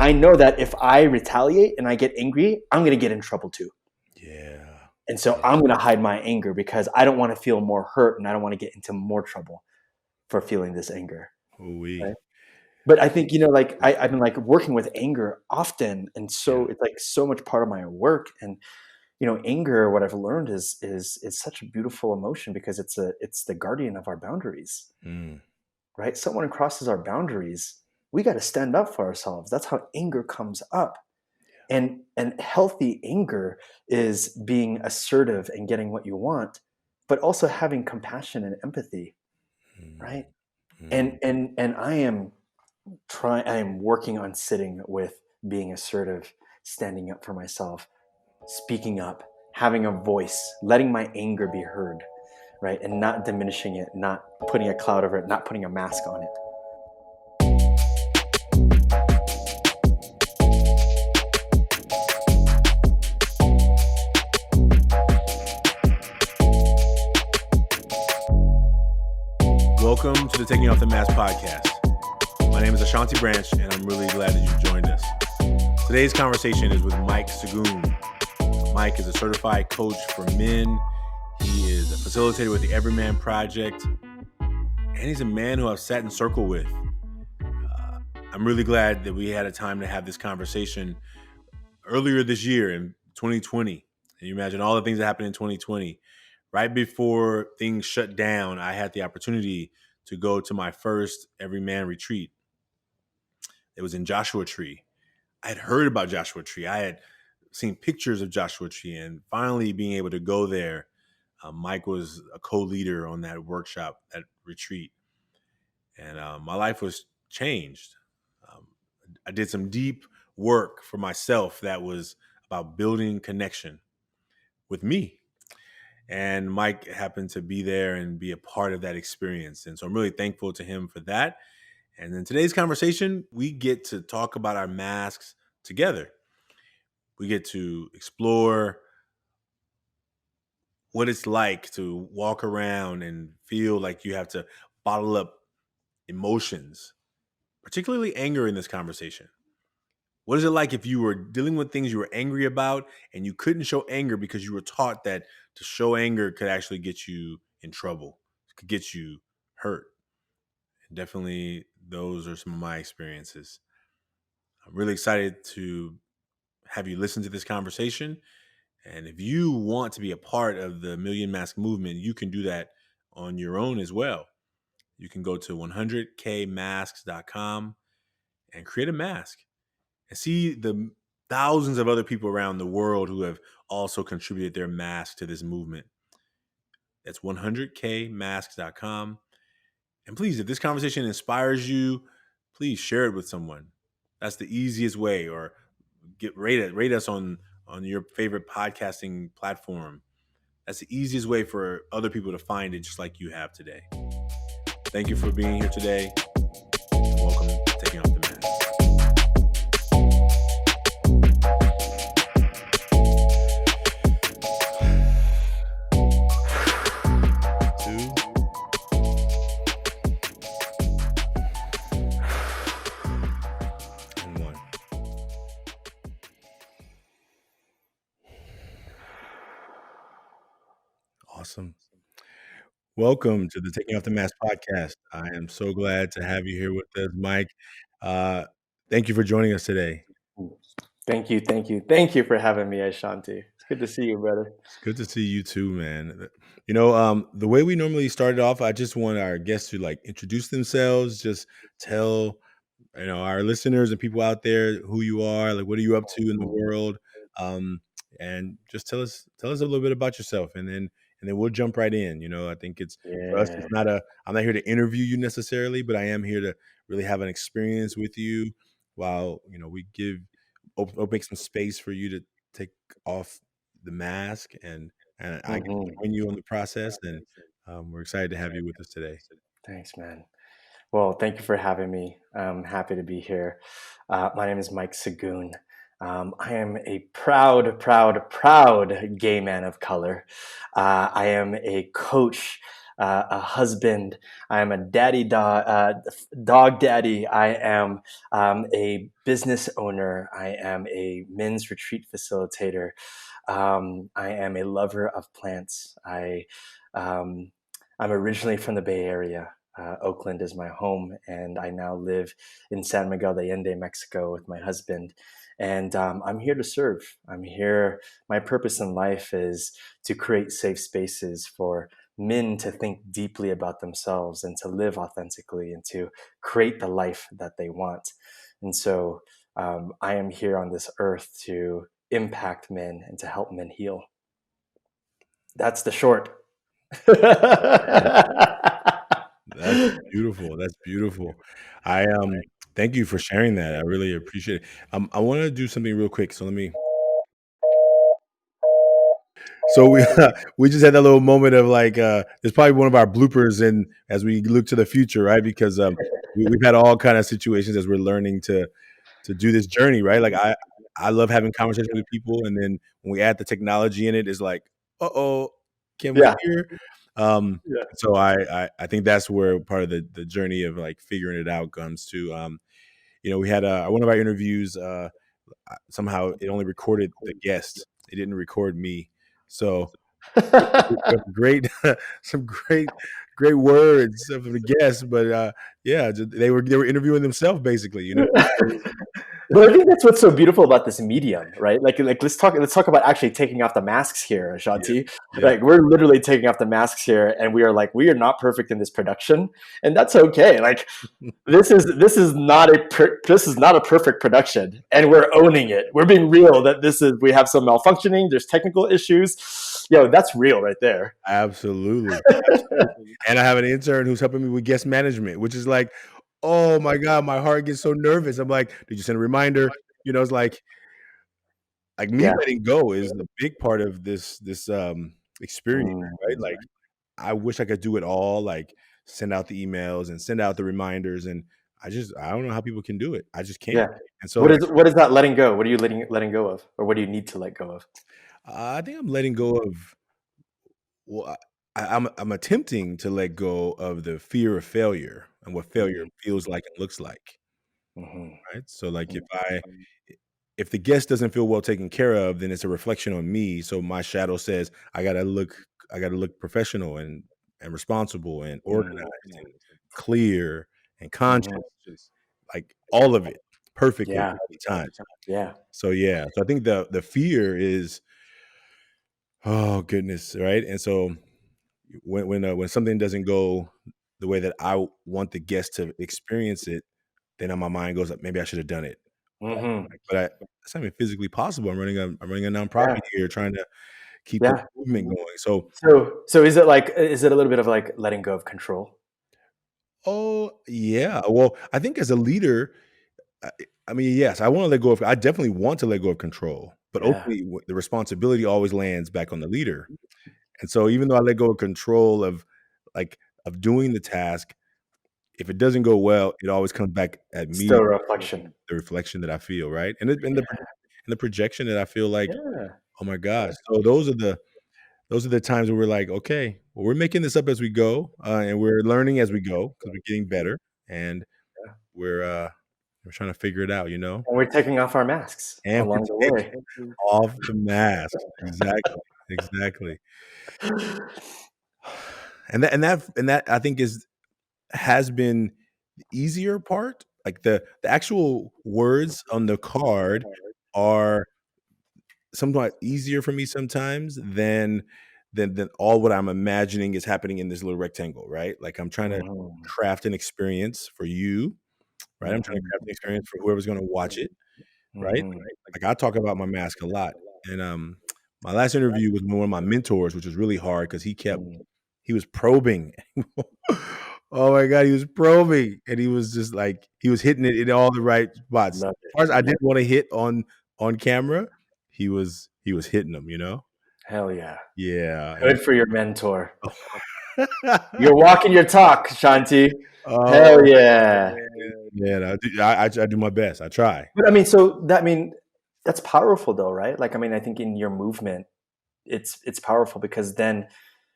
I know that if I retaliate and I get angry, I'm going to get in trouble too. Yeah. And so I'm going to hide my anger because I don't want to feel more hurt and I don't want to get into more trouble for feeling this anger. Ooh-wee. Right? But I think, like I've been like working with anger often. And so it's like so much part of my work. And, anger, what I've learned is such a beautiful emotion because it's the guardian of our boundaries, right? Someone crosses our boundaries, we got to stand up for ourselves. That's how anger comes up. And healthy anger is being assertive and getting what you want, but also having compassion and empathy, right? And I am working on sitting with being assertive, standing up for myself, speaking up, having a voice, letting my anger be heard, right? And not diminishing it, not putting a cloud over it, not putting a mask on it. Welcome to the Taking Off the Mask podcast. My name is Ashanti Branch, and I'm really glad that you've joined us. Today's conversation is with Mike Sagun. Mike is a certified coach for men. He is a facilitator with the EVRYMAN Project, and he's a man who I've sat in circle with. I'm really glad that we had a time to have this conversation earlier this year in 2020. And you imagine all the things that happened in 2020. Right before things shut down, I had the opportunity to go to my first EVRYMAN retreat. It was in Joshua Tree. I had heard about Joshua Tree. I had seen pictures of Joshua Tree, and finally being able to go there. Mike was a co-leader on that workshop, that retreat. And my life was changed. I did some deep work for myself that was about building connection with me. And Mike happened to be there and be a part of that experience. And so I'm really thankful to him for that. And in today's conversation, we get to talk about our masks together. We get to explore what it's like to walk around and feel like you have to bottle up emotions, particularly anger in this conversation. What is it like if you were dealing with things you were angry about and you couldn't show anger because you were taught that to show anger could actually get you in trouble, could get you hurt? And definitely those are some of my experiences. I'm really excited to have you listen to this conversation. And if you want to be a part of the Million Mask movement, you can do that on your own as well. You can go to 100kmasks.com and create a mask and see the thousands of other people around the world who have also contributed their mask to this movement. That's 100kmasks.com. And please, if this conversation inspires you, please share it with someone. That's the easiest way. Or rate us on your favorite podcasting platform. That's the easiest way for other people to find it, just like you have today. Thank you for being here today. Welcome to Taking Off the Mask. Awesome. Welcome to the Taking Off the Mask podcast. I am so glad to have you here with us, Mike. Thank you for joining us today. Thank you. Thank you for having me, Ashanti. It's good to see you, brother. It's good to see you too, man. The way we normally started off, I just want our guests to introduce themselves, just tell our listeners and people out there who you are, what are you up to in the world, and just tell us a little bit about yourself, and then we'll jump right in. I think for us, I'm not here to interview you necessarily, but I am here to really have an experience with you while we make some space for you to take off the mask, and I can join you on the process, and we're excited to have you with us today. Thanks, man. Well, thank you for having me. I'm happy to be here. My name is Mike Sagun. I am a proud gay man of color. I am a coach a husband. I am a dog daddy. I am a business owner. I am a men's retreat facilitator. I am a lover of plants. Um, I'm originally from the Bay Area. Oakland is my home, and I now live in San Miguel de Allende, Mexico, with my husband. And I'm here to serve. I'm here. My purpose in life is to create safe spaces for men to think deeply about themselves and to live authentically and to create the life that they want. And so I am here on this earth to impact men and to help men heal. That's the short. That's beautiful. That's beautiful. I thank you for sharing that. I really appreciate it. I want to do something real quick. So let me. So we we just had that little moment of like it's probably one of our bloopers and as we look to the future, right? Because we've had all kind of situations as we're learning to do this journey, right? Like I love having conversations with people, and then when we add the technology in it, it's like, uh-oh, can we Yeah. hear? Yeah. So I think that's where part of the journey of like figuring it out comes to. We had one of our interviews. Somehow it only recorded the guest; it didn't record me. So we have great, some great words of the guests, but yeah, they were interviewing themselves basically. Well, I think that's what's so beautiful about this medium, right? Like let's talk about actually taking off the masks here, Yeah, Ashanti. yeah. Like we're literally taking off the masks here, and we are not perfect in this production, and that's okay. Like this is not a perfect production, and we're owning it. We're being real that we have some malfunctioning. There's technical issues. That's real right there. Absolutely, absolutely. And I have an intern who's helping me with guest management, which is like, oh my god, my heart gets so nervous. I'm like, did you send a reminder? It's like me Yeah. letting go is a big part of this experience, right? Like, Mm. I wish I could do it all, like send out the emails and send out the reminders, and I don't know how people can do it. I just can't. Yeah. And so, What is that letting go? What are you letting go of, or what do you need to let go of? I think I'm letting go of. Well, I'm attempting to let go of the fear of failure and what failure Mm. feels like and looks like, Mhm. right? So, like, if the guest doesn't feel well taken care of, then it's a reflection on me. So my shadow says I gotta look professional and responsible and Mm. organized and clear and conscious, Mhm. like all of it perfectly Yeah. every time. Yeah. So yeah, so I think the fear is, oh goodness, right? And so when something doesn't go the way that I want the guest to experience it, then my mind goes up, maybe I should have done it. Mhm. It's not even physically possible. I'm running a nonprofit Yeah. here trying to keep the Yeah. movement going. So, So is it a little bit of like letting go of control? oh yeah. Well, I think as a leader, I, I mean, yes, I definitely want to let go of control, but Yeah. ultimately the responsibility always lands back on the leader. And so even though I let go of control like of doing the task, if it doesn't go well, it always comes back at Still me, a reflection. the reflection that I feel, right? And the projection that I feel like, Yeah. oh my gosh. So those are the times where we're like, okay, well, we're making this up as we go, and we're learning as we go because we're getting better, and Yeah. we're trying to figure it out, And we're taking off our masks and we're along the taking way. off the masks. Exactly, exactly. And that I think has been the easier part. Like the actual words on the card are somewhat easier for me sometimes than all what I'm imagining is happening in this little rectangle, right? Like I'm trying to Mhm. craft an experience for you, right? I'm trying to Mhm. craft an experience for whoever's going to watch it, right? Mhm. Like I talk about my mask a lot, and my last interview was with one of my mentors, which was really hard because Mm. he was probing. Oh my god, he was probing, and he was just like he was hitting it in all the right spots. Love As far as it. I didn't want to hit on camera, he was hitting them, Hell yeah. Yeah, and Good for your mentor. I You're walking your talk, Shanti. Hell oh yeah. man, I do my best. I try. But that's powerful though, right? Like, I mean, I think in your movement, it's powerful because then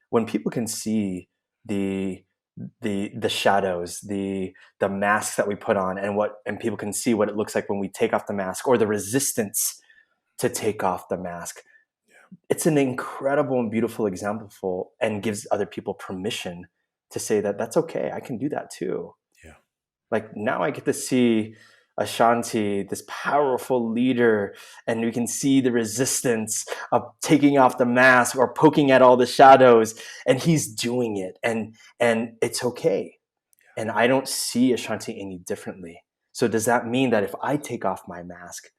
when people can see the the shadows, the masks that we put on, and people can see what it looks like when we take off the mask, or the resistance to take off the mask. It's an incredible and beautiful example, and gives other people permission to say that that's okay. I can do that too. Yeah. Like, now I get to see Ashanti, this powerful leader, and we can see the resistance of taking off the mask or poking at all the shadows, and he's doing it, and it's okay. And I don't see Ashanti any differently. So does that mean that if I take off my mask,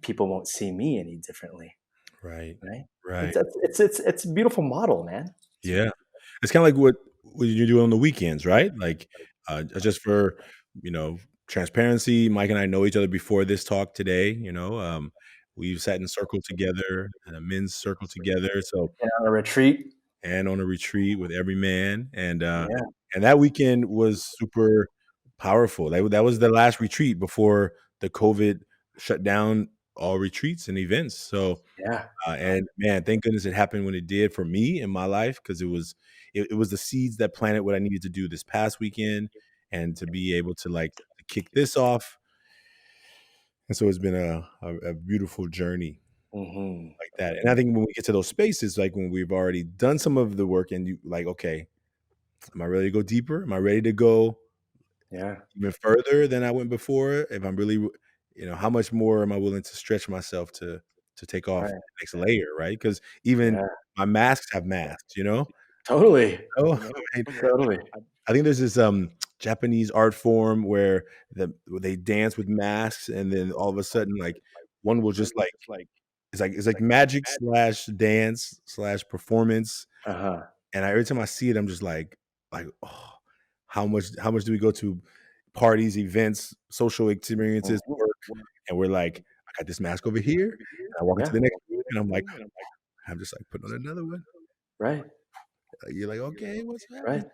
people won't see me any differently? Right. Right? Right. It's a beautiful model, man. Yeah. It's kind of like what you do on the weekends, right? Like, just for, you know, transparency, Mike and I know each other before this talk today, we've sat in circle together, in a men's circle together. So, And on a retreat. and on a retreat with every man. Yeah, And that weekend was super powerful. That was the last retreat before the COVID shut down all retreats and events. So, yeah, and man, thank goodness it happened when it did for me in my life, because it was the seeds that planted what I needed to do this past weekend, and to be able to like to kick this off. And so it's been a beautiful journey hmm, like that. And I think when we get to those spaces, like when we've already done some of the work, and you like, okay, am I ready to go deeper? Am I ready to go yeah, even further than I went before? If I'm really, how much more am I willing to stretch myself to take off right, the next layer, right? Because even yeah, my masks have masks, you know? totally, Oh, right. totally. I think there's this Japanese art form where where they dance with masks, and then all of a sudden, like one will just like it's like magic slash dance slash performance. Uh-huh. And every time I see it, I'm just like, oh, how much do we go to parties, events, social experiences, Mhm. work, and we're like, I got this mask over here, and I walk into Yeah, the next room, and I'm like, I'm just like putting on another one. right, You're like, okay, what's happening? right.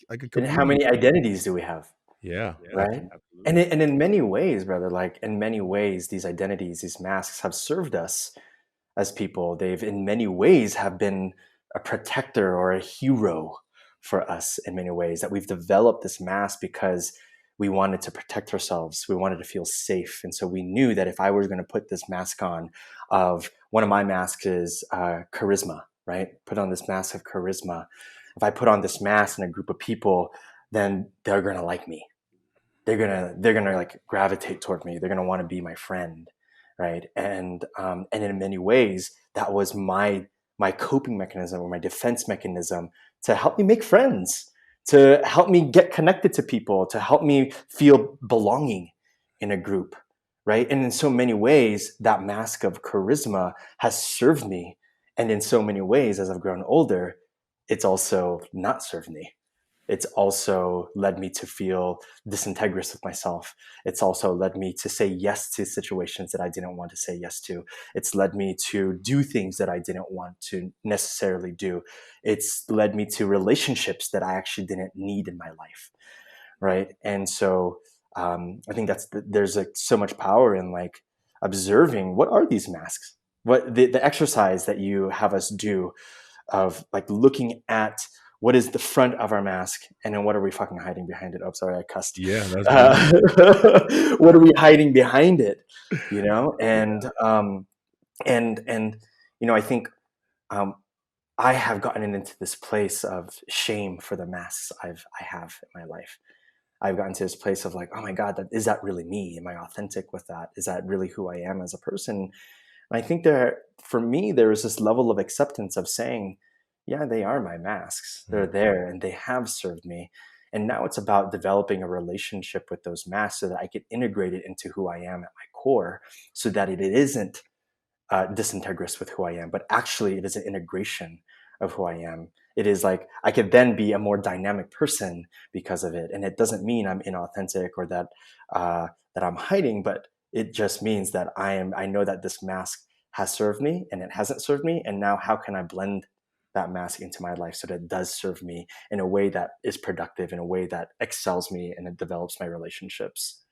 Like a And how chameleon. many identities do we have? Yeah, Right? And in many ways, brother, like in many ways, these identities, these masks have served us as people. They've in many ways have been a protector or a hero for us in many ways, that we've developed this mask because we wanted to protect ourselves. We wanted to feel safe. And so we knew that if I was going to put this mask on, of one of my masks is charisma, right? Put on this mask of charisma. If I put on this mask in a group of people, then they're going to like me. They're gonna like gravitate toward me. They're gonna want to be my friend, right? And in many ways, that was my coping mechanism, or my defense mechanism, to help me make friends, to help me get connected to people, to help me feel belonging in a group, right? And in so many ways, that mask of charisma has served me, and in so many ways, as I've grown older, it's also not served me. It's also led me to feel disintegrous with myself. It's also led me to say yes to situations that I didn't want to say yes to. It's led me to do things that I didn't want to necessarily do. It's led me to relationships that I actually didn't need in my life, right? And so I think there's like so much power in like observing what are these masks, what the exercise that you have us do, of like looking at what is the front of our mask, and then what are we fucking hiding behind it. Oh, sorry, I cussed. yeah, that's good. What are we hiding behind it? You know, and I think um, I have gotten into this place of shame for the masks I have in my life. I've gotten to this place of like, oh my God, is that really me? Am I authentic with that? Is that really who I am as a person? And I think for me, there is this level of acceptance of saying, yeah, they are my masks. They're Mm. there and they have served me. And now it's about developing a relationship with those masks so that I can integrate it into who I am at my core, so that it isn't disintegrous with who I am, but actually it is an integration of who I am. It is like I could then be a more dynamic person because of it, and it doesn't mean I'm inauthentic or that I'm hiding, but it just means that I know that this mask has served me and it hasn't served me, and now how can I blend that mask into my life so that it does serve me in a way that is productive, in a way that excels me and it develops my relationships.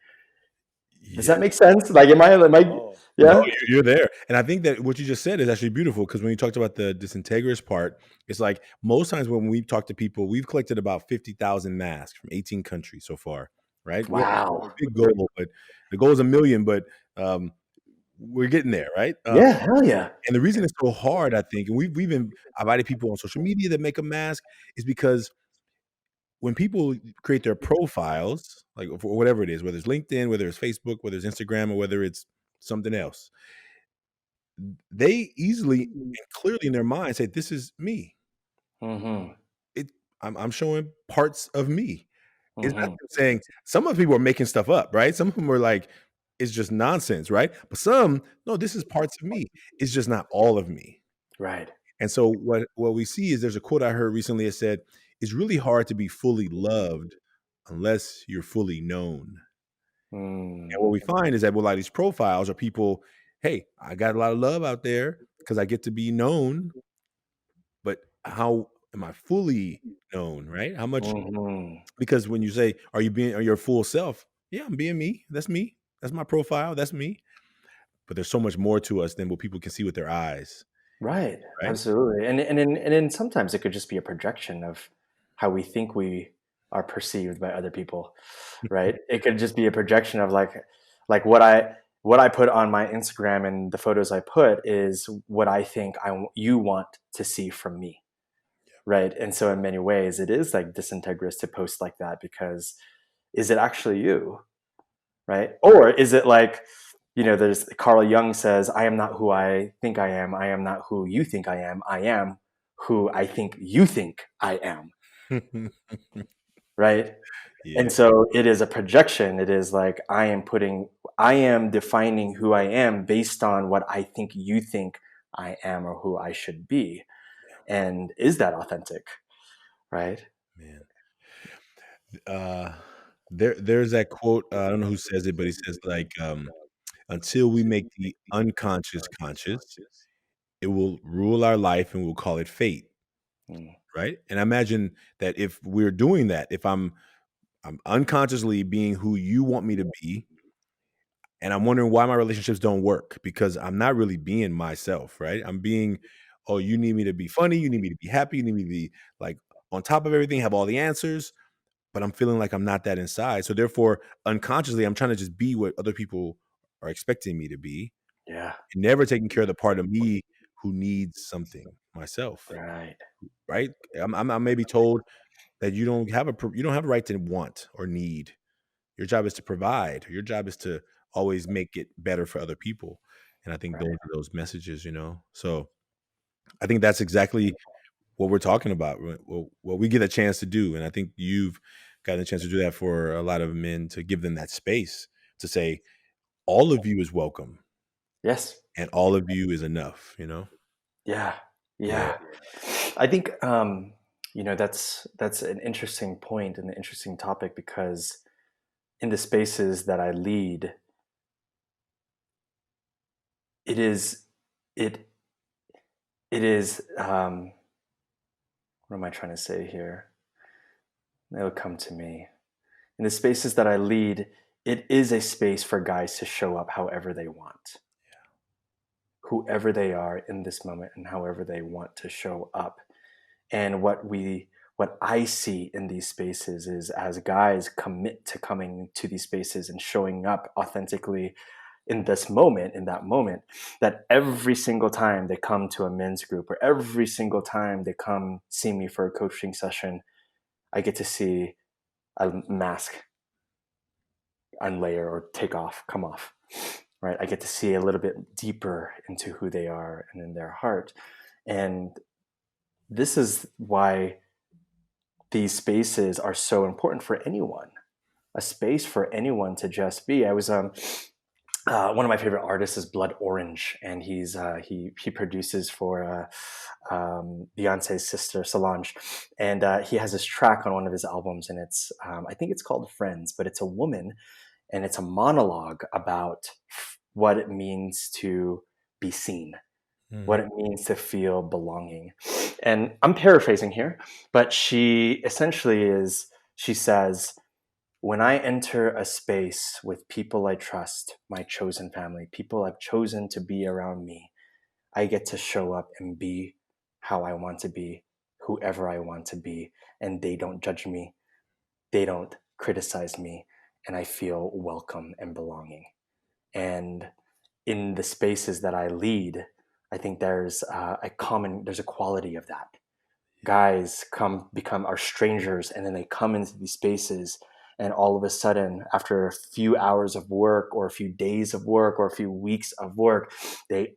Does Yeah. that make sense? Like, am I, No, yeah? you're there. And I think that what you just said is actually beautiful because when you talked about the disintegrous part, it's like most times when we talk to people, we've collected about 50,000 masks from 18 countries so far, right? We have a Wow. big goal, but the goal is a million, but we're getting there, right? Yeah, hell yeah. And the reason it's so hard, I think, and we've invited people on social media that make a mask is because when people create their profiles, like for whatever it is, whether it's LinkedIn, whether it's Facebook, whether it's Instagram, or whether it's something else, they easily and clearly in their mind say, "This is me." Mm-hmm. It, I'm showing parts of me. It's not Mm-hmm. them saying some of the people are making stuff up, right? Some of them are like, it's just nonsense, right? But some, no, this is parts of me. It's just not all of me. Right. And so what we see is there's a quote I heard recently that said, "It's really hard to be fully loved unless you're fully known." And what Mm. we find is that with a lot of these profiles are people, hey, I got a lot of love out there because I get to be known, but how am I fully known, right? How much? Mm-hmm. Because when you say, are you your full self? Yeah, I'm being me. That's me. That's my profile. That's me. But there's so much more to us than what people can see with their eyes, Right. right? Absolutely. And then sometimes it could just be a projection of how we think we are perceived by other people, right? It could just be a projection of like what I put on my Instagram and the photos I put is what I think you want to see from me, right? And so in many ways, it is like disintegrous to post like that because is it actually you, right? Or is it like, there's Carl Jung says, I am not who I think I am. I am not who you think I am. I am who I think you think I am, right? Yeah, And so it is a projection. It is like I am defining who I am based on what I think you think I am or who I should be. And is that authentic, right? man. Uh, there's that quote. I don't know who says it, but he says like, "Until we make the unconscious conscious, it will rule our life, and we'll call it fate." Mm, Right? And I imagine that if we're doing that, if I'm unconsciously being who you want me to be, and I'm wondering why my relationships don't work because I'm not really being myself, right? I'm being, oh, you need me to be funny, you need me to be happy, you need me to be like on top of everything, have all the answers, but I'm feeling like I'm not that inside. So therefore, unconsciously, I'm trying to just be what other people are expecting me to be, yeah, and never taking care of the part of me who needs something myself, right, right? I may be told that you don't have a right to want or need. Your job is to provide. Your job is to always make it better for other people. And I think those right. are those messages, you know. So I think that's exactly what we're talking about. What we get a chance to do, and I think you've gotten a chance to do that for a lot of men to give them that space to say all of you is welcome Yes. and all of you is enough. You know. Yeah. Yeah. Yeah. I think that's an interesting point and an interesting topic because in the spaces that I lead, it is it it is what am I trying to say here? It'll come to me. In the spaces that I lead, it is a space for guys to show up however they want, whoever they are in this moment and however they want to show up. And what I see in these spaces is as guys commit to coming to these spaces and showing up authentically in this moment, in that moment, that every single time they come to a men's group or every single time they come see me for a coaching session, I get to see a mask unlayer or take off, come off, right? I get to see a little bit deeper into who they are and in their heart. And this is why these spaces are so important for anyone, a space for anyone to just be. I was one of my favorite artists is Blood Orange, and he produces for Beyonce's sister Solange, and he has this track on one of his albums, and it's I think it's called Friends, but it's a woman, and it's a monologue about what it means to be seen, what Mm. it means to feel belonging. And I'm paraphrasing here, but she essentially she says, when I enter a space with people I trust, my chosen family, people I've chosen to be around me, I get to show up and be how I want to be, whoever I want to be, and they don't judge me, they don't criticize me, and I feel welcome and belonging. And in the spaces that I lead, I think there's a quality of that. Guys become our strangers, and then they come into these spaces, and all of a sudden, after a few hours of work or a few days of work or a few weeks of work, they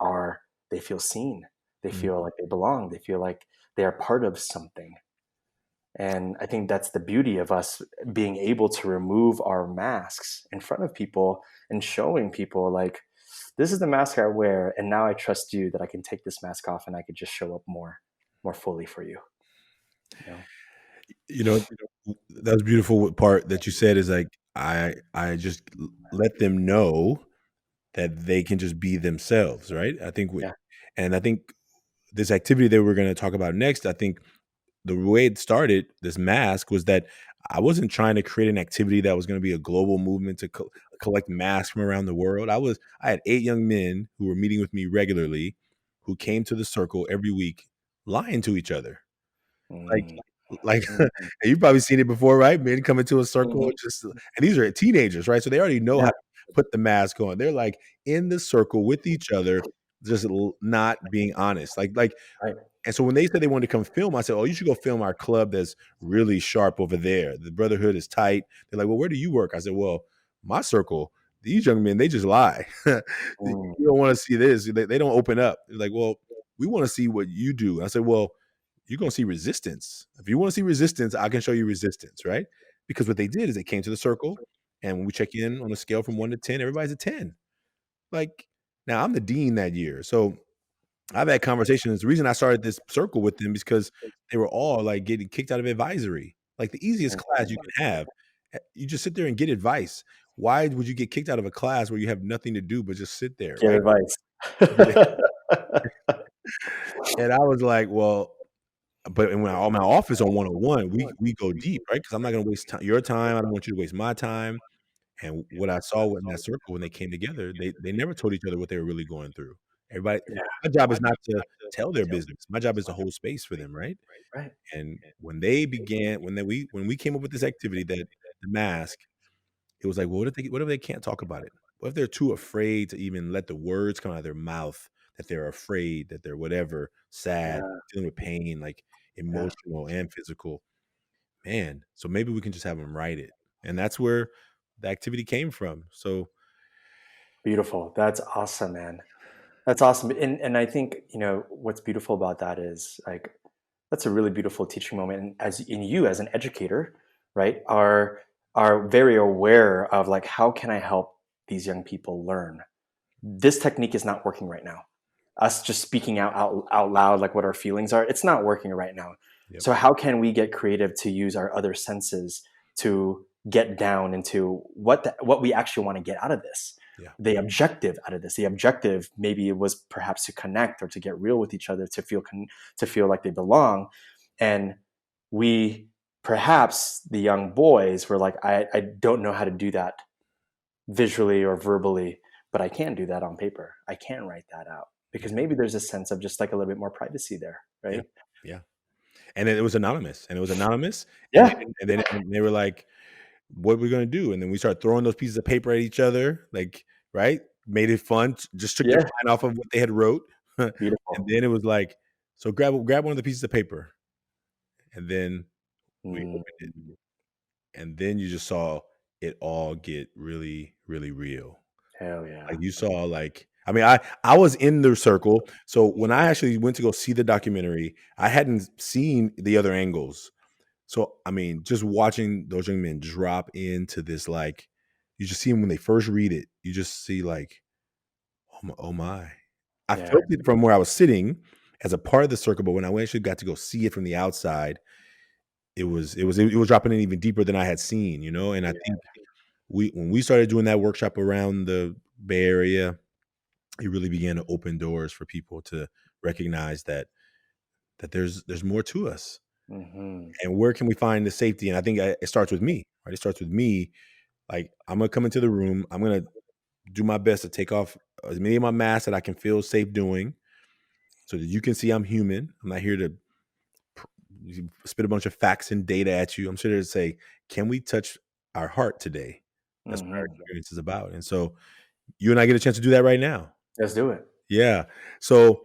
feel seen, they Mm. feel like they belong, they feel like they are part of something. And I think that's the beauty of us being able to remove our masks in front of people and showing people, like, this is the mask I wear, and now I trust you that I can take this mask off and I could just show up more fully for you. You know? You know, that was beautiful part that you said is like, I just let them know that they can just be themselves, right? I think Yeah. and I think this activity that we're going to talk about next, I think the way it started, this mask, was that I wasn't trying to create an activity that was going to be a global movement to collect masks from around the world. I had 8 young men who were meeting with me regularly, who came to the circle every week, lying to each other. Like Mm, like, mm, and you've probably seen it before, right? Men come into a circle mhm. just and these are teenagers, right? So they already know how Yeah, to put the mask on. They're, like, in the circle with each other, just not being honest. right. And so when they said they wanted to come film, I said, "Oh, you should go film our club that's really sharp over there. The brotherhood is tight." They're like, "Well, where do you work?" I said, "Well, my circle, these young men, they just lie. You Mm, don't wanna see this. They don't open up." They're like, "Well, we wanna see what you do." I said, "Well, you're gonna see resistance. If you wanna see resistance, I can show you resistance, right?" Because what they did is they came to the circle, and when we check in on a scale from 1 to 10, everybody's a 10. Like, now I'm the dean that year, so I've had conversations. The reason I started this circle with them is because they were all, like, getting kicked out of advisory. Like, the easiest class you mm. can have, you just sit there and get advice. Why would you get kicked out of a class where you have nothing to do but just sit there, Give right? advice. Yeah. And I was like, "Well," but in my office on 101, we go deep, right? Because 'Cause I'm not gonna waste your time, I don't want you to waste my time. And what I saw in that circle when they came together, they never told each other what they were really going through. Everybody Yeah, My job is not to tell their business. My job is to hold space for them, right? right. And when they began when we came up with this activity, that the mask, it was like, well, what if they can't talk about it? What if they're too afraid to even let the words come out of their mouth, that they're afraid, that they're whatever, sad, Yeah, dealing with pain, like yeah. emotional and physical? Man, so maybe we can just have them write it. And that's where the activity came from. So Beautiful. That's awesome, man. That's awesome. And I think, what's beautiful about that is, like, that's a really beautiful teaching moment. And you as an educator, right, are very aware of, like, how can I help these young people learn? This technique is not working right now. Us just speaking out loud, like, what our feelings are, it's not working right now. yep. So how can we get creative to use our other senses to get down into what we actually want to get out of this, Yeah. the objective out of this? The objective, maybe it was perhaps to connect or to get real with each other, to feel like they belong. And we, perhaps the young boys were like, I don't know how to do that visually or verbally, but I can do that on paper. I can write that out, because Yeah. maybe there's a sense of just, like, a little bit more privacy there, Yeah. right? Yeah. And then it was anonymous, and it was anonymous, and Yeah, they were like, "What are we gonna do?" And then we started throwing those pieces of paper at each other, like, right? Made it fun, just took their yeah, mind off of what they had wrote. And beautiful. then it was like, "So grab one of the pieces of paper." And then we Mm, opened it, and then you just saw it all get really, really real. hell yeah. Like, you saw, like, I mean, I was in the circle, so when I actually went to go see the documentary, I hadn't seen the other angles. So, I mean, just watching those young men drop into this, like, you just see them when they first read it, you just see, like, "Oh my, oh my." I Yeah, felt it from where I was sitting as a part of the circle, but when I actually got to go see it from the outside, it was dropping in even deeper than I had seen, you know. And I yeah, think when we started doing that workshop around the Bay Area, it really began to open doors for people to recognize that there's more to us. And where can we find the safety? And I think it starts with me, right? It starts with me. Like, I'm going to come into the room. I'm going to do my best to take off as many of my masks that I can feel safe doing so that you can see I'm human. I'm not here to spit a bunch of facts and data at you. I'm sure to say, can we touch our heart today? That's what our experience is about. And so you and I get a chance to do that right now. Let's do it. Yeah. So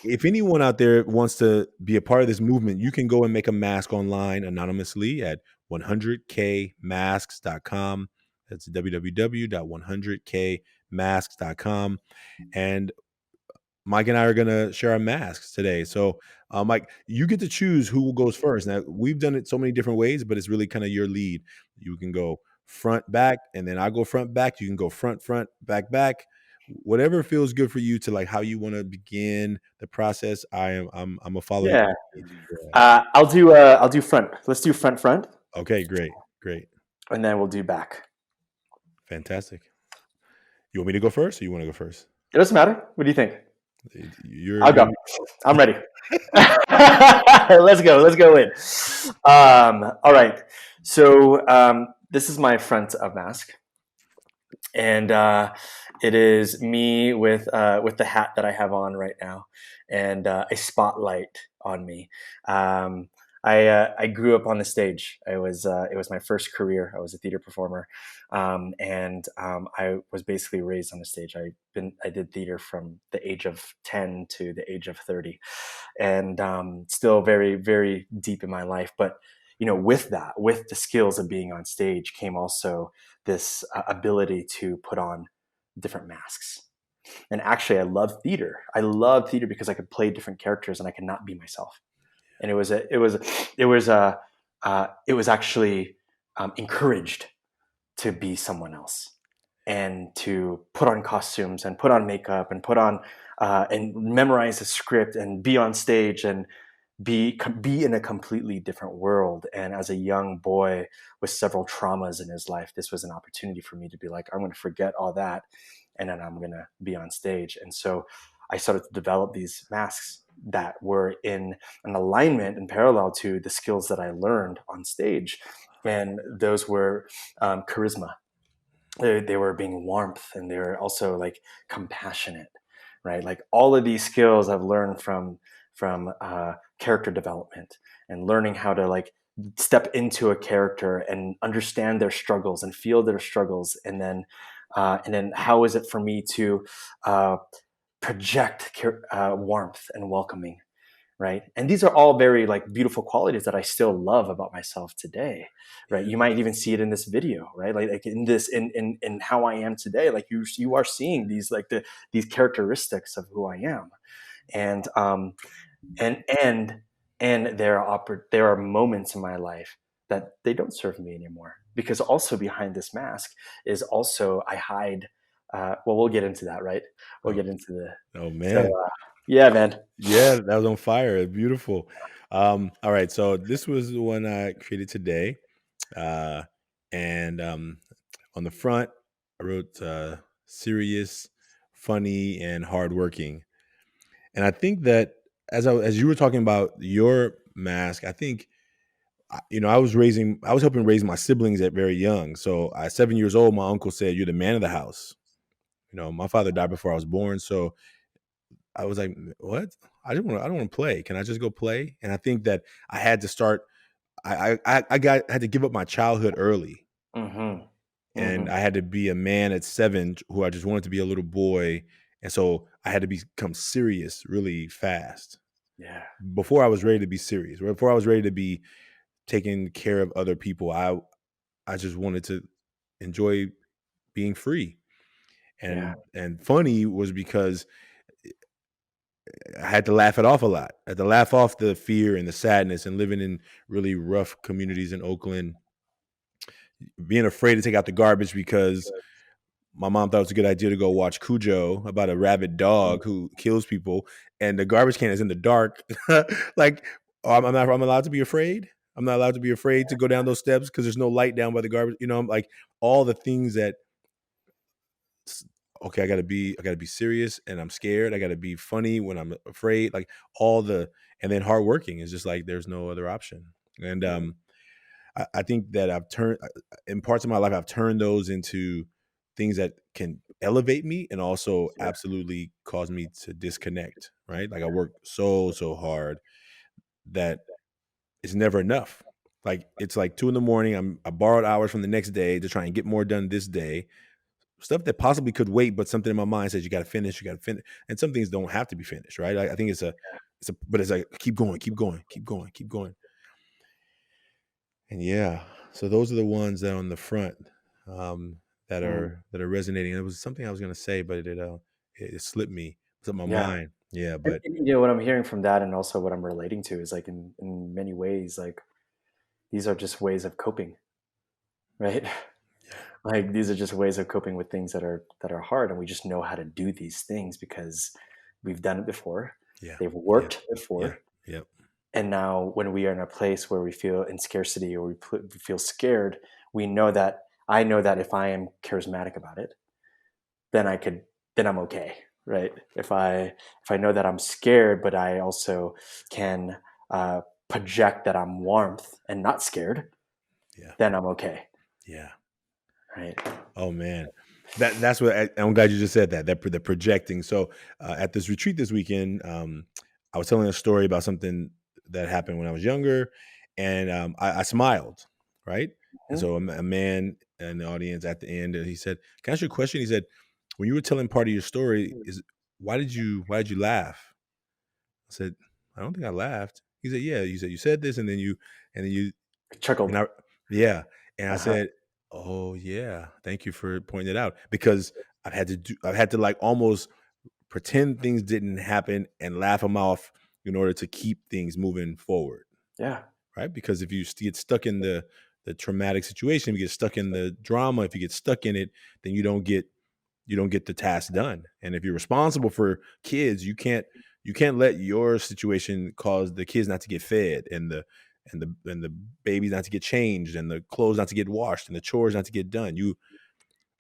if anyone out there wants to be a part of this movement, you can go and make a mask online anonymously at 100kmasks.com. That's www.100kmasks.com. And Mike and I are going to share our masks today. So, Mike, you get to choose who goes first. Now, we've done it so many different ways, but it's really kind of your lead. You can go front, back, and then I go front, back. You can go front, front, back, back. Whatever feels good for you to like how you want to begin the process. I'm a follow. Yeah. I'll do front. Let's do front, front. Okay, great. And then we'll do back. Fantastic. You want me to go first or you want to go first? It doesn't matter. What do you think? I'll go. I'm ready. Let's go in. All right. So this is my front of mask. And it is me with the hat that I have on right now, and a spotlight on me. I grew up on the stage. It was my first career. I was a theater performer, and I was basically raised on the stage. I did theater from the age of 10 to the age of 30, and still very, very deep in my life. But with the skills of being on stage came also this ability to put on different masks. And actually, I love theater. I love theater because I could play different characters and I could not be myself. And it was actually encouraged to be someone else and to put on costumes and put on makeup and put on and memorize a script and be on stage and be in a completely different world. And as a young boy with several traumas in his life, this was an opportunity for me to be like, I'm going to forget all that, and then I'm going to be on stage. And so I started to develop these masks that were in an alignment and parallel to the skills that I learned on stage. And those were charisma. They were being warmth, and they were also like compassionate, right? Like all of these skills I've learned from character development and learning how to like step into a character and understand their struggles and feel their struggles, and then how is it for me to project warmth and welcoming, right? And these are all very like beautiful qualities that I still love about myself today, right? You might even see it in this video, right? Like in this in how I am today, like you are seeing these like these characteristics of who I am. And there are moments in my life that they don't serve me anymore, because also behind this mask is also I hide. Well, we'll get into that, right? We'll get into the. Oh man, yeah, man. Yeah, that was on fire. Beautiful. All right, so this was the one I created today, and on the front I wrote serious, funny, and hardworking. And I think that as you were talking about your mask, I think I was helping raise my siblings at very young. So at 7 years old, my uncle said, "You're the man of the house." My father died before I was born, so I was like, "What? I don't want to play. Can I just go play?" And I think that I had to start. I had to give up my childhood early, and I had to be a man at 7 who I just wanted to be a little boy, and so I had to become serious really fast. Yeah. Before I was ready to be serious, before I was ready to be taking care of other people, I just wanted to enjoy being free, and funny was because I had to laugh it off a lot. I had to laugh off the fear and the sadness and living in really rough communities in Oakland, being afraid to take out the garbage because my mom thought it was a good idea to go watch Cujo about a rabid dog who kills people, and the garbage can is in the dark. Like, I'm allowed to be afraid. I'm not allowed to be afraid to go down those steps because there's no light down by the garbage. I'm like all the things that okay, I gotta be serious and I'm scared. I gotta be funny when I'm afraid. Like and then hardworking is just like there's no other option. And Mm, I think that in parts of my life, I've turned those into things that can elevate me and also yeah, absolutely cause me to disconnect. Right? Like I work so hard that it's never enough. Like it's like 2 in the morning. I borrowed hours from the next day to try and get more done this day. Stuff that possibly could wait, but something in my mind says you got to finish. You got to finish, and some things don't have to be finished, right? I think but it's like keep going, keep going, keep going, keep going, and yeah. So those are the ones that are on the front um, mm, that are resonating. It was something I was gonna say, but it slipped me. It's on my yeah. mind. Yeah, And, but what I'm hearing from that, and also what I'm relating to, is like in many ways, like these are just ways of coping, right? Like these are just ways of coping with things that are hard, and we just know how to do these things because we've done it before. yeah, They've yeah, worked yeah, before, yeah, and now when we are in a place where we feel in scarcity or we feel scared, we know that I know that if I am charismatic about it, then then I'm okay, right? If I know that I'm scared, but I also can project that I'm warmth and not scared, yeah, then I'm okay, yeah. right? Oh man, that's what I'm glad you just said that. The projecting. So at this retreat this weekend, I was telling a story about something that happened when I was younger, and I smiled, right? And Mhm. so a man in the audience at the end, he said, "Can I ask you a question?" He said, "When you were telling part of your story, is why did you laugh?" I said, "I don't think I laughed." He said, "Yeah." You said this, and then you and Chuckled. I yeah, and I Uh-huh. said, "Oh, yeah, thank you for pointing it out," because I've had to, like, almost pretend things didn't happen and laugh them off in order to keep things moving forward, Yeah. right? Because if you get stuck in the traumatic situation, if you get stuck in the drama, if you get stuck in it, then you don't get the task done. And if you're responsible for kids, you can't let your situation cause the kids not to get fed and the babies not to get changed and the clothes not to get washed and the chores not to get done.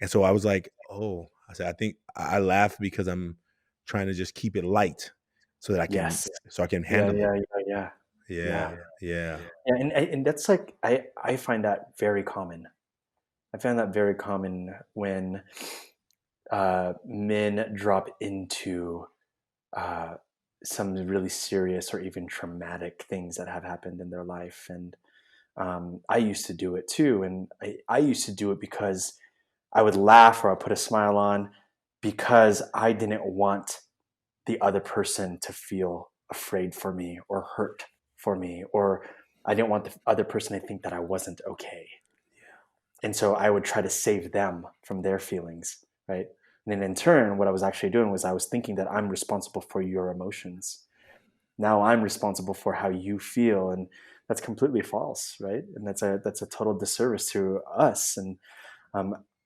And so I was like, oh, I said, I think I laugh because I'm trying to just keep it light so that Yes. I can Yeah, handle it. yeah, yeah, yeah. Yeah. Yeah. Yeah. Yeah, and that's like I find that very common. I find that very common when men drop into uh, some really serious or even traumatic things that have happened in their life. And I used to do it too. And I used to do it because I would laugh or I'd put a smile on because I didn't want the other person to feel afraid for me or hurt for me, or I didn't want the other person to think that I wasn't okay. And so I would try to save them from their feelings, right? And then in turn, what I was actually doing was I was thinking that I'm responsible for your emotions. Now I'm responsible for how you feel, and that's completely false, right? And that's a total disservice to us. And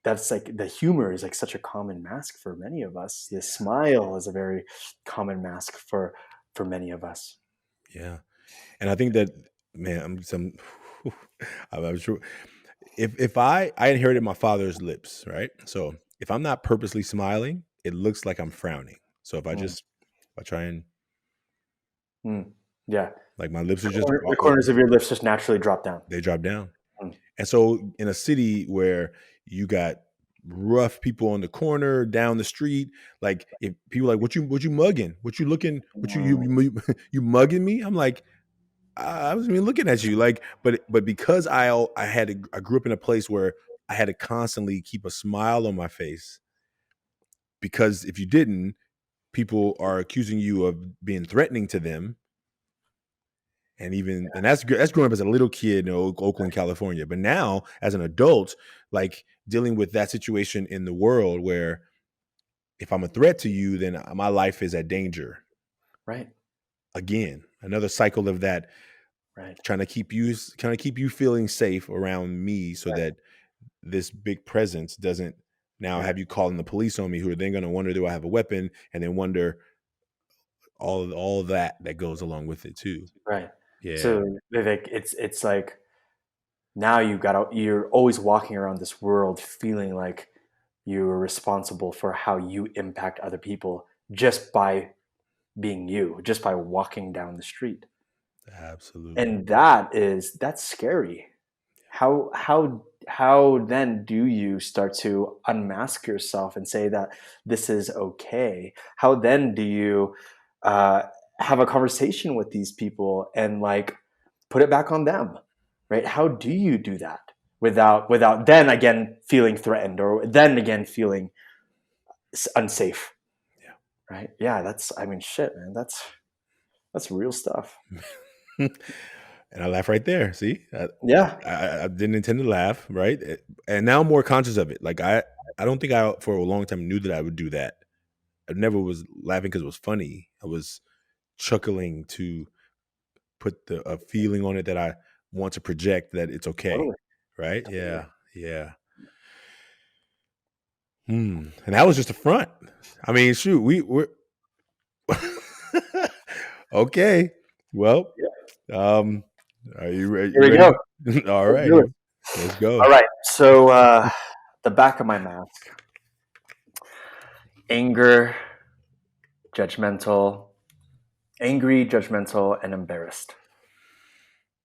that's like the humor is like such a common mask for many of us. The smile is a very common mask for many of us. Yeah. And I think that, man, I'm sure if I inherited my father's lips, right? So if I'm not purposely smiling, it looks like I'm frowning. So Mm, if I try and mm, yeah, like my lips are just the corners of your lips just naturally drop down. they drop down. Mm, And so in a city where you got rough people on the corner, down the street, like if people like what you mugging? What you looking? mm, You mugging me? I'm like I wasn't even looking at you. Like but because I grew up in a place where I had to constantly keep a smile on my face because if you didn't, people are accusing you of being threatening to them. And that's growing up as a little kid in Oakland, California. But now, as an adult, like dealing with that situation in the world where if I'm a threat to you, then my life is at danger. right, Again, another cycle of that, right, trying to keep you feeling safe around me, so right. that this big presence doesn't now Yeah, have you calling the police on me, who are then going to wonder, do I have a weapon, and then wonder all of that goes along with it too. right. Yeah, So Vivek, it's like now you're always walking around this world feeling like you are responsible for how you impact other people just by being you, just by walking down the street. Absolutely. And that's scary. How then do you start to unmask yourself and say that this is okay? How then do you uh, have a conversation with these people and like put it back on them, right? How do you do that without then again feeling threatened or then again feeling unsafe? Yeah. Right? Yeah, that's, I mean, shit, man. That's real stuff. And I laugh right there. See, Yeah. I didn't intend to laugh, right? And now I'm more conscious of it. Like I don't think I for a long time knew that I would do that. I never was laughing because it was funny. I was chuckling to put a feeling on it that I want to project that it's okay, Totally. right? Totally. Yeah. And that was just a front. I mean, shoot, we're okay. Well, are you ready? Here we go. All Let's do right, it. let's go. All right. So the back of my mask: anger, judgmental, angry, judgmental, and embarrassed.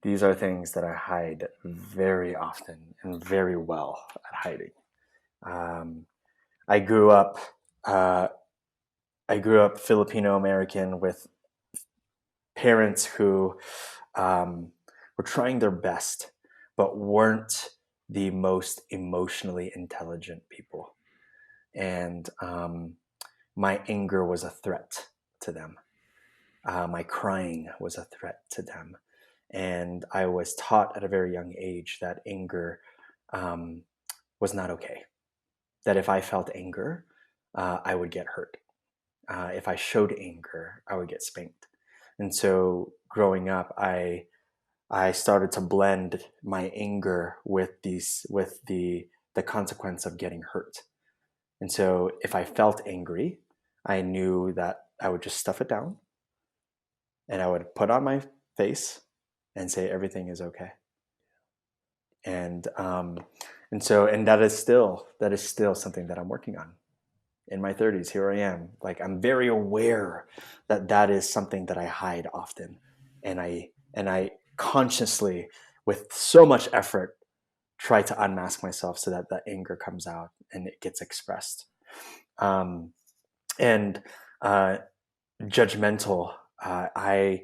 These are things that I hide very often and very well at hiding. I grew up. I grew up Filipino American with parents who were trying their best, but weren't the most emotionally intelligent people. And my anger was a threat to them. My crying was a threat to them. And I was taught at a very young age that anger was not okay. That if I felt anger, I would get hurt. If I showed anger, I would get spanked. And so growing up, I started to blend my anger with the consequence of getting hurt. And so if I felt angry, I knew that I would just stuff it down and I would put on my face and say everything is okay. And that is still something that I'm working on. In my 30s, here I am. Like, I'm very aware that that is something that I hide often, and I consciously, with so much effort, try to unmask myself so that that anger comes out and it gets expressed. And judgmental. I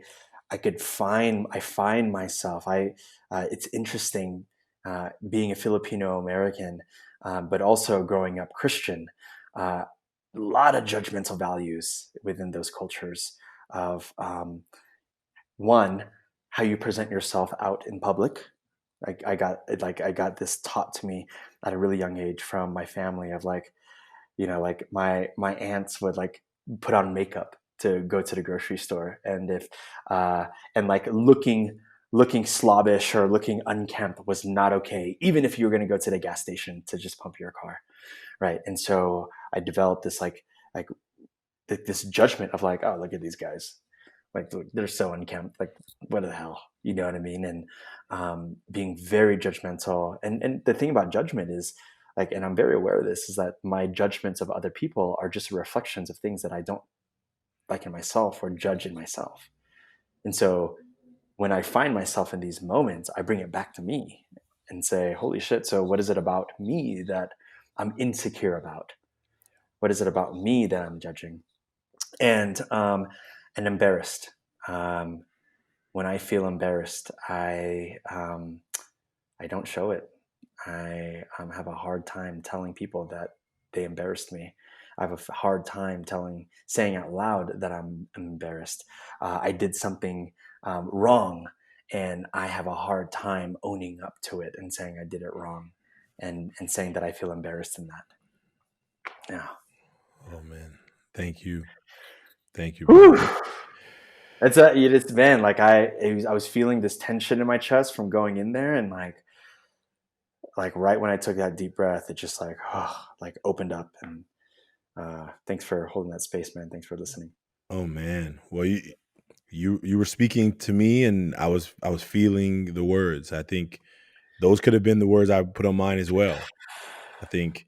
find myself. It's interesting being a Filipino American, but also growing up Christian. A lot of judgmental values within those cultures of one, how you present yourself out in public. I got this taught to me at a really young age from my family of like, like my aunts would like put on makeup to go to the grocery store, and if and like looking slobbish or looking unkempt was not okay, even if you were going to go to the gas station to just pump your car, right? And so I developed this like this judgment of like, oh, look at these guys, like they're so unkempt, like what the hell, you know what I mean? And being very judgmental, and the thing about judgment is like, and I'm very aware of this, is that my judgments of other people are just reflections of things that I don't like in myself or judge in myself. And so when I find myself in these moments, I bring it back to me and say, holy shit, so what is it about me that I'm insecure about? What is it about me that I'm judging? And embarrassed. When I feel embarrassed, I don't show it. I have a hard time telling people that they embarrassed me. I have a hard time saying out loud that I'm embarrassed. I did something wrong, and I have a hard time owning up to it and saying I did it wrong, and saying that I feel embarrassed in that. Yeah. Oh man, thank you. It's man, like I was feeling this tension in my chest from going in there, and like right when I took that deep breath, it just like opened up. And thanks for holding that space, man. Thanks for listening. Oh man, well you were speaking to me, and I was feeling the words. I think those could have been the words I put on mine as well. I think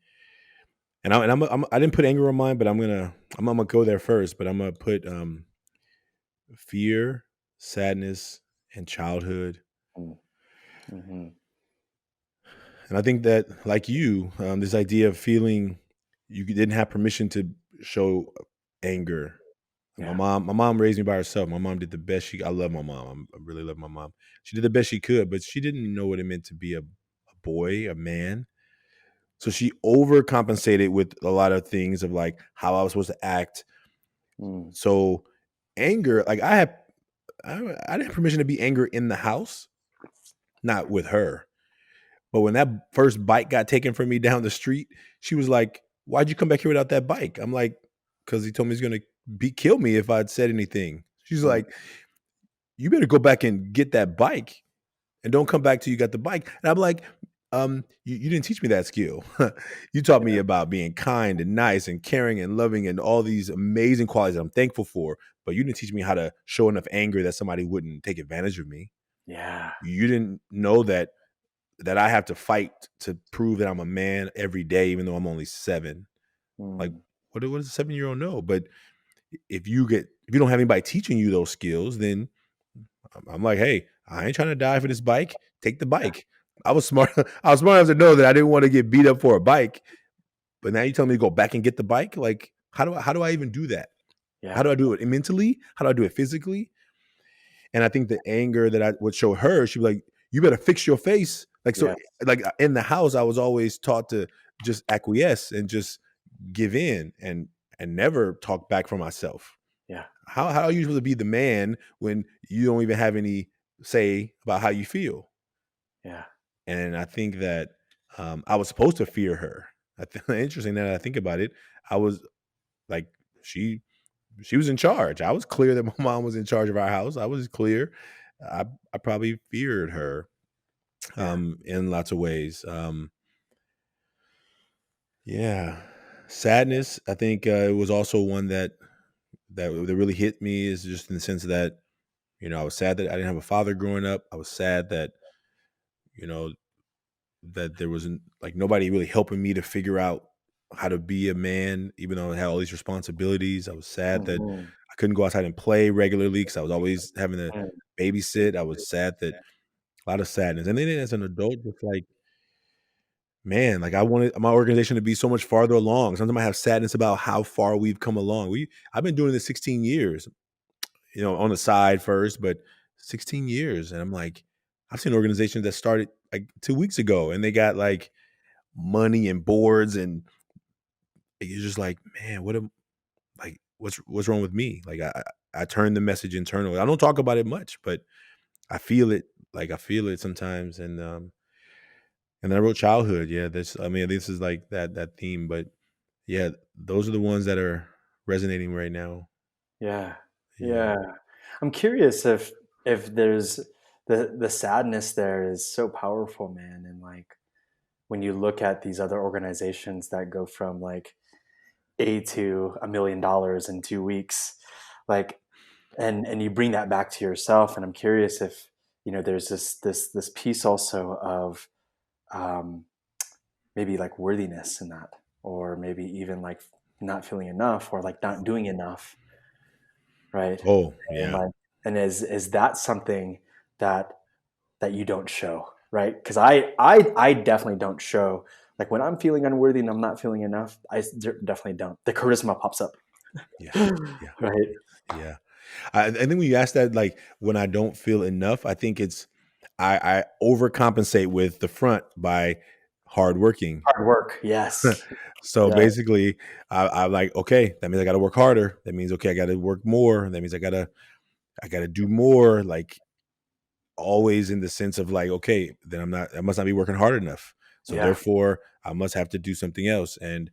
And I didn't put anger on mine, but I'm gonna go there first. But I'm gonna put fear, sadness, and childhood. Mm, mhm. And I think that, like you, this idea of feeling you didn't have permission to show anger. Yeah. My mom raised me by herself. My mom did the best I love my mom. I really love my mom. She did the best she could, but she didn't know what it meant to be a boy, a man. So she overcompensated with a lot of things of like how I was supposed to act. Mm, So anger, like I didn't have permission to be angry in the house, not with her. But when that first bike got taken from me down the street, she was like, "Why'd you come back here without that bike?" I'm like, "Because he told me he's gonna kill me if I'd said anything." She's mm, like, "You better go back and get that bike, and don't come back till you got the bike." And I'm like, you didn't teach me that skill. You taught me yeah, about being kind and nice and caring and loving and all these amazing qualities that I'm thankful for. But you didn't teach me how to show enough anger that somebody wouldn't take advantage of me. yeah. You didn't know that I have to fight to prove that I'm a man every day, even though I'm only 7. Like, Mm, what does a 7-year-old know? But if you don't have anybody teaching you those skills, then I'm like, hey, I ain't trying to die for this bike. Take the yeah, bike. I was smart. I was smart enough to know that I didn't want to get beat up for a bike. But now you tell me to go back and get the bike. Like, how do I even do that? How yeah, do I do it mentally? How do I do it physically? And I think the anger that I would show her, she'd be like, "You better fix your face." Like so, yeah, like in the house, I was always taught to just acquiesce and just give in and never talk back for myself. yeah, How are you supposed to be the man when you don't even have any say about how you feel? yeah, And I think that I was supposed to fear her. Interesting that I think about it. I was like, she she was in charge. I was clear that my mom was in charge of our house. I was clear. I probably feared her yeah, in lots of ways. Yeah, sadness. I think it was also one that really hit me is just in the sense that I was sad that I didn't have a father growing up. I was sad that you know that there wasn't like nobody really helping me to figure out how to be a man, even though I had all these responsibilities. I was sad that mhm, I couldn't go outside and play regularly because I was always having to mm, babysit. I was sad that a lot of sadness. And then as an adult, just like, man, like I wanted my organization to be so much farther along. Sometimes I have sadness about how far we've come along. I've been doing this 16 years, on the side first, but 16 years. And I'm like, I've seen organizations that started like 2 weeks ago and they got like money and boards and you're just like, man, what's wrong with me? Like I turn the message internally. I don't talk about it much, but I feel it. Like I feel it sometimes. And then I wrote childhood. Yeah, this is like that theme, but yeah, those are the ones that are resonating right now. yeah, Yeah. yeah. I'm curious if there's the sadness there is so powerful, man, and like when you look at these other organizations that go from like A to $1 million in 2 weeks, like and you bring that back to yourself, and I'm curious if there's this piece also of um, maybe like worthiness in that, or maybe even like not feeling enough, or like not doing enough, right? Oh, And yeah. like, and is that something that you don't show, right? Because I definitely don't show, like when I'm feeling unworthy and I'm not feeling enough. Definitely don't. The charisma pops up, Yeah. Yeah. right? Yeah. I think when you ask that, like when I don't feel enough, I think it's I overcompensate with the front by hard working. Hard work, yes, So yeah, basically, I'm like, okay, that means I got to work harder. That means okay, I got to work more. That means I gotta do more. Like always in the sense of like, okay, then I must not be working hard enough. So yeah, therefore, I must have to do something else. And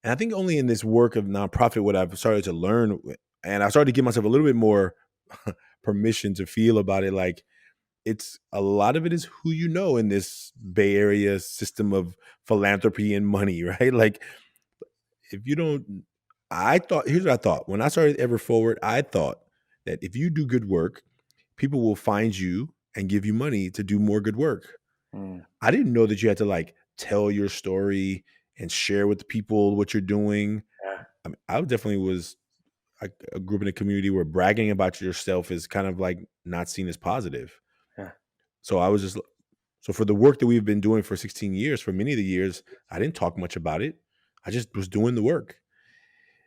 I think only in this work of nonprofit what I've started to learn, and I started to give myself a little bit more permission to feel about it. Like it's a lot of it is who you know in this Bay Area system of philanthropy and money, right? Like if you don't, I thought, here's what I thought. When I started Ever Forward, I thought that if you do good work, people will find you and give you money to do more good work. mm, I didn't know that you had to like tell your story and share with the people what you're doing. Yeah. I mean, I definitely was. I grew up in a community where bragging about yourself is kind of like not seen as positive. Yeah. So I was just so for the work that we've been doing for 16 years, for many of the years, I didn't talk much about it. I just was doing the work.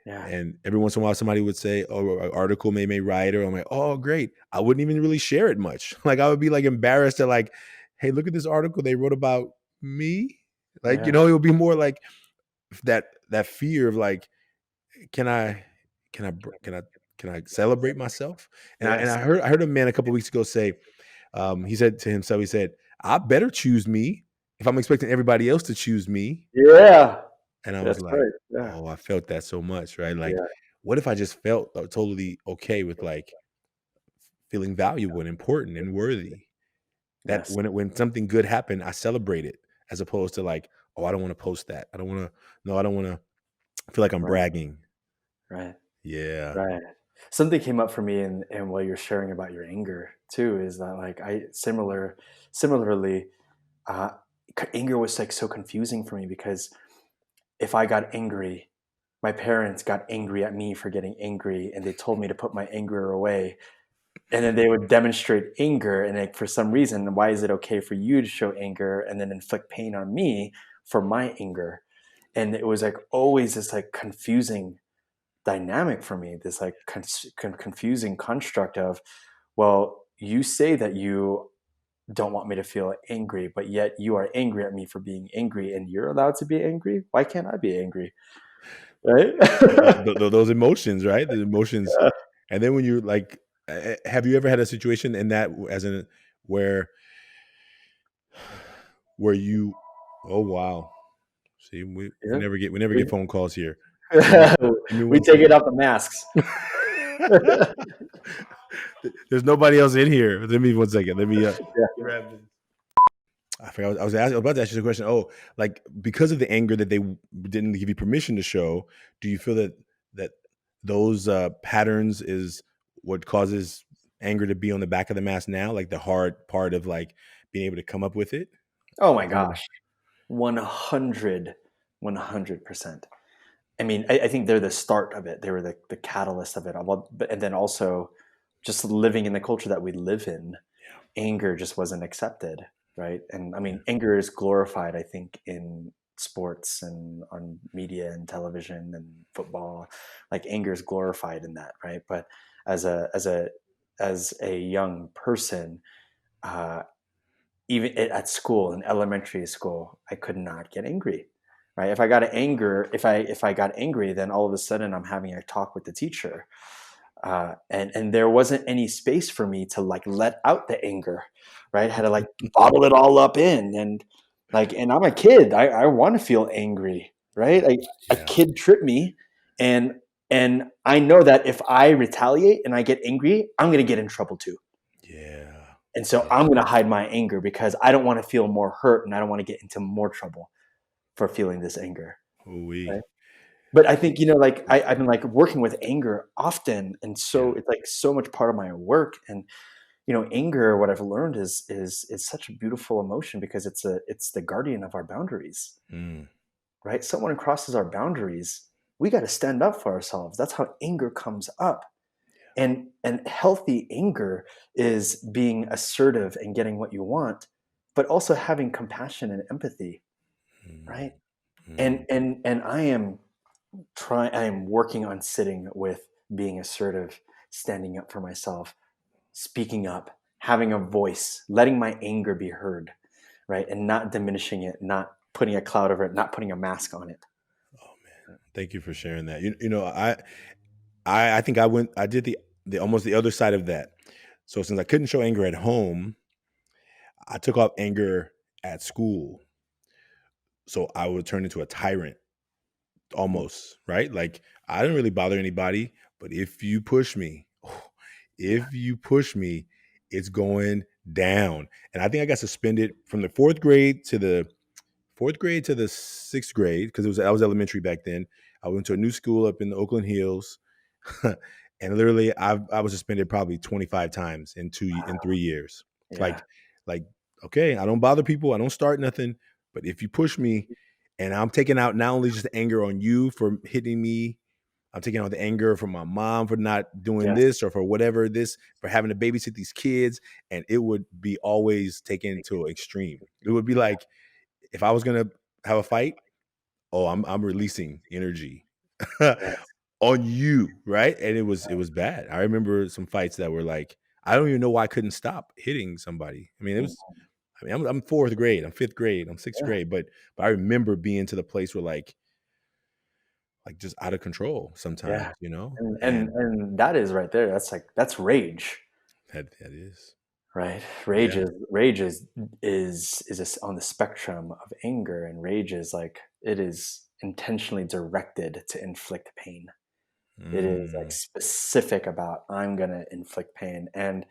Yeah. And every once in a while, somebody would say, "Oh, an article may write," or I'm like, "Oh, great." I wouldn't even really share it much. Like I would be like embarrassed to like, "Hey, look at this article they wrote about me." Like Yeah. it would be more like that fear of like, can I, can I, can I, can I celebrate myself? And Yes. I heard a man a couple of weeks ago say, he said to himself, he said, "I better choose me if I'm expecting everybody else to choose me." Yeah. And I was That's like, right. Yeah. "Oh, I felt that so much, right?" Like, Yeah. what if I just felt totally okay with like feeling valuable and important and worthy? That Yes. when something good happened, I celebrate it as opposed to like, "Oh, I don't want to post that. I don't want to. No, I don't want to feel like I'm Right. bragging." Right. Yeah. Right. Something came up for me and while you're sharing about your anger too is that like similarly, uh, anger was like so confusing for me because if I got angry, my parents got angry at me for getting angry and they told me to put my anger away. And then they would demonstrate anger and like for some reason, why is it okay for you to show anger and then inflict pain on me for my anger? And it was like always this like confusing dynamic for me, this like confusing construct of, well, you say that you don't want me to feel angry, but yet you are angry at me for being angry and you're allowed to be angry. Why can't I be angry? Right. Those emotions, right? The emotions. And then when you're like, have you ever had a situation in that as in where you, oh wow. See, Yeah. we never We, get phone calls here. Give me we one take it second. off the masks. There's nobody else in here. Let me one second. Let me Yeah. grab this. I forgot. I was about to ask you the question. Oh, like because of the anger that they didn't give you permission to show, do you feel that those patterns is what causes anger to be on the back of the mask now? Like the hard part of like being able to come up with it. Oh my Some of gosh. 100%. I mean, I think they're the start of it. They were the catalyst of it. And then also just living in the culture that we live in, anger just wasn't accepted, right? And I yeah. mean, anger is glorified, I think, in sports and on media and television and football. Like anger is glorified in that, right? But as a young person, uh, even at school, in elementary school, I could not get angry. Right? If I got angry, then all of a sudden I'm having a talk with the teacher, and there wasn't any space for me to like let out the anger. Right? I had to like bottle it all up in, and like, and I'm a kid. I want to feel angry. Right? A Yeah. kid tripped me, and and I know that if I retaliate and I get angry, I'm gonna get in trouble too. Yeah. And so Yeah. I'm going to hide my anger because I don't want to feel more hurt and I don't want to get into more trouble for feeling this anger. We. Right. But I think, like I've been like working with anger often. And so Yeah. it's like so much part of my work. And, anger, what I've learned is such a beautiful emotion because it's the guardian of our boundaries, Mm. right? Someone crosses our boundaries. We got to stand up for ourselves. That's how anger comes up. And healthy anger is being assertive and getting what you want, but also having compassion and empathy, Mm. right? Mm. And I am working on sitting with being assertive, standing up for myself, speaking up, having a voice, letting my anger be heard, right? And not diminishing it, not putting a cloud over it, not putting a mask on it. Oh man, thank you for sharing that. I think I did the almost the other side of that. So since I couldn't show anger at home, I took off anger at school. So I would turn into a tyrant Mm. almost, right? Like I didn't really bother anybody, but Yeah. if you push me, it's going down. And I think I got suspended from the fourth grade to the sixth grade because I was elementary back then. I went to a new school up in the Oakland Hills, and literally I was suspended probably 25 times in 3 years. Yeah. Like like okay, I don't bother people, I don't start nothing, but if you push me, And I'm taking out not only just anger on you for hitting me, I'm taking out the anger from my mom for not doing Yes. this or for whatever this, for having to babysit these kids. And it would be always taken to an extreme. It would be like if I was going to have a fight, oh, I'm releasing energy Yes. on you, right? And it was bad. I remember some fights that were like, I don't even know why I couldn't stop hitting somebody. I mean, it was, Mhm. I mean, I'm fourth grade, I'm fifth grade, I'm sixth Yeah. grade, but I remember being to the place where like just out of control Yeah. sometimes, you know? And And that is right there. That's rage, that is, right? yeah. Rage is on the spectrum of anger, and rage is like it is intentionally directed to inflict pain. It is like Mm, specific about I'm gonna inflict pain, and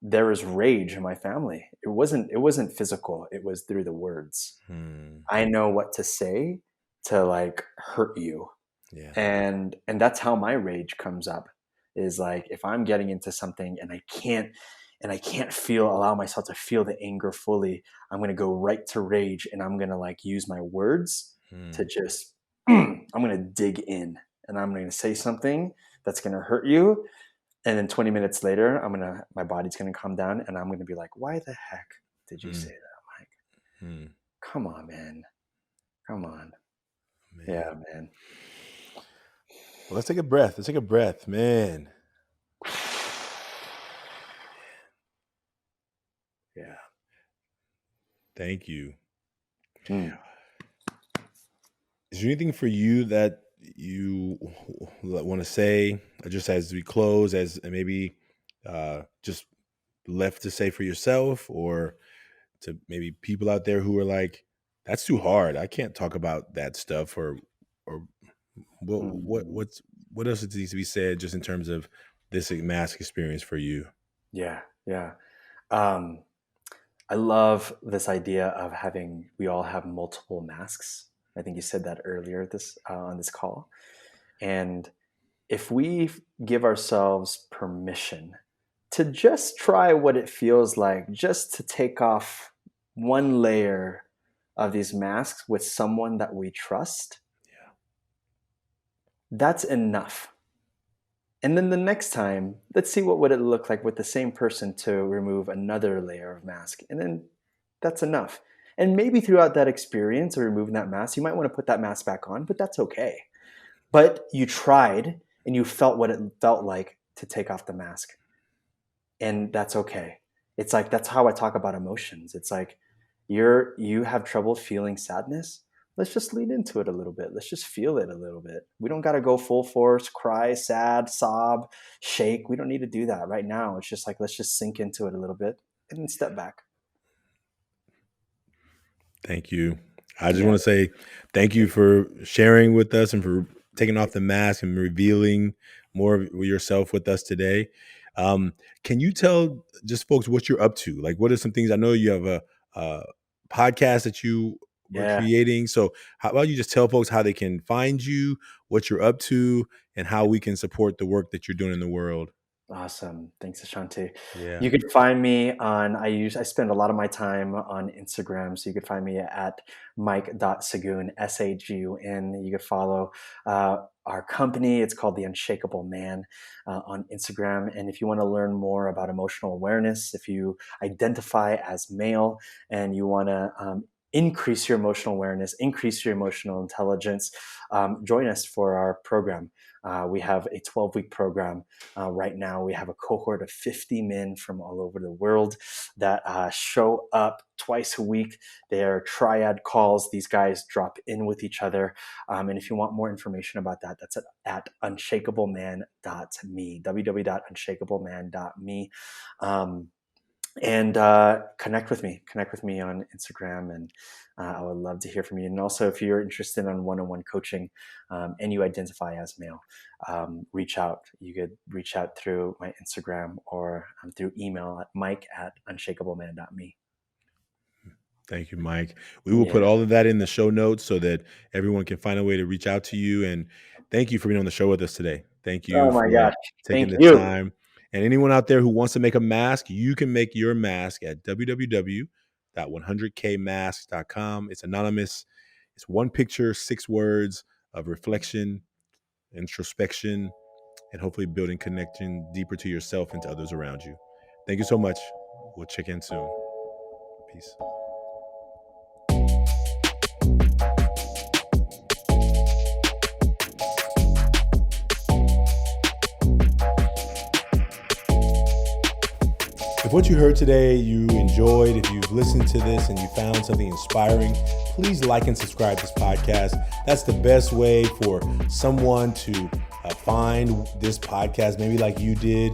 there was rage in my family. It wasn't physical. It was through the words. hmm, I know what to say to like hurt you, yeah. and that's how my rage comes up. Is like if I'm getting into something and I can't feel allow myself to feel the anger fully, I'm gonna go right to rage and I'm gonna like use my words to Hmm, just I'm gonna dig in and I'm gonna say something that's gonna hurt you, and then 20 minutes later my body's gonna calm down and I'm gonna be like, why the heck did you hmm, say that, Mike? hmm, Come on, man. Come on. man. Yeah, man. Well, let's take a breath. Let's take a breath, man. Yeah. Thank you. Mm. Is there anything for you that you want to say, just as we close, as maybe just left to say for yourself, or to maybe people out there who are like, "That's too hard. I can't talk about that stuff," or Mm. what else needs to be said, just in terms of this mask experience for you? Yeah, yeah. Um, I love this idea of having we all have multiple masks. I think you said that earlier this on this call. And if we give ourselves permission to just try what it feels like, just to take off one layer of these masks with someone that we trust, that's enough. And then the next time, let's see what would it look like with the same person to remove another layer of mask. And then that's enough. And maybe throughout that experience of removing that mask, you might want to put that mask back on, but that's okay. But you tried and you felt what it felt like to take off the mask. And that's okay. It's like that's how I talk about emotions. It's like you have trouble feeling sadness. Let's just lean into it a little bit. Let's just feel it a little bit. We don't got to go full force, cry, sad, sob, shake. We don't need to do that right now. It's just like let's just sink into it a little bit and then step back. Thank you. I just Yeah. want to say thank you for sharing with us and for taking off the mask and revealing more of yourself with us today. Um, can you tell just folks what you're up to? Like, what are some things? I know you have a podcast that you were Yeah. creating. So, how about you just tell folks how they can find you, what you're up to, and how we can support the work that you're doing in the world? Awesome. Thanks, Ashanti. Yeah. You could find me on I spend a lot of my time on Instagram. So you could find me at mike.sagun, Sagun. You could follow our company. It's called The Unshakable Man on Instagram. And if you want to learn more about emotional awareness, if you identify as male and you want to increase your emotional awareness, increase your emotional intelligence, join us for our program. We have a 12-week program right now. We have a cohort of 50 men from all over the world that show up twice a week. They are triad calls. These guys drop in with each other. And if you want more information about that, that's at unshakableman.me, www.unshakableman.me. And connect with me on Instagram, and I would love to hear from you. And also, if you're interested in one-on-one coaching and you identify as male, reach out. You could reach out through my Instagram or through email at mike@unshakableman.me. Thank you, Mike. We will put Yeah. all of that in the show notes so that everyone can find a way to reach out to you. And thank you for being on the show with us today. Thank you Oh my for gosh. taking Thank the you. time. And anyone out there who wants to make a mask, you can make your mask at www.100kmask.com. It's anonymous. It's one picture, 6 words of reflection, introspection, and hopefully building connection deeper to yourself and to others around you. Thank you so much. We'll check in soon. Peace. If what you heard today you enjoyed, if you've listened to this and you found something inspiring, please like and subscribe to this podcast. That's the best way for someone to find this podcast, maybe like you did.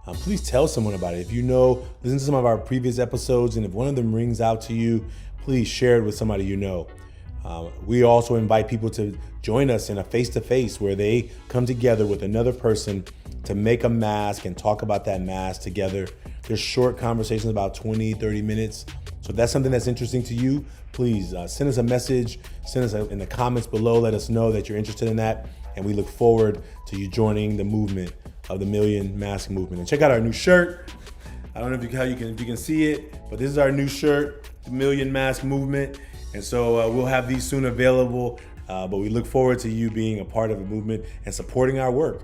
Please tell someone about it. If you know, listen to some of our previous episodes, and if one of them rings out to you, please share it with somebody you know. We also invite people to join us in a face-to-face where they come together with another person to make a mask and talk about that mask together. There's short conversations, about 20, 30 minutes. So if that's something that's interesting to you, please send us a message, send us in the comments below, let us know that you're interested in that. And we look forward to you joining the movement of the Million Mask Movement. And check out our new shirt. I don't know if you can see it, but this is our new shirt, the Million Mask Movement. And so we'll have these soon available, but we look forward to you being a part of the movement and supporting our work.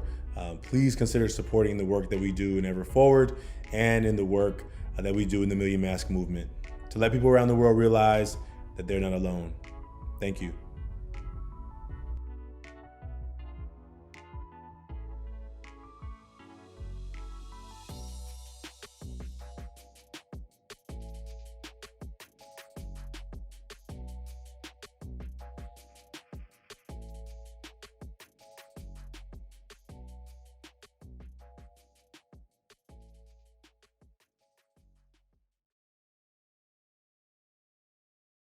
Please consider supporting the work that we do in Ever Forward and in the work that we do in the Million Mask Movement to let people around the world realize that they're not alone. Thank you.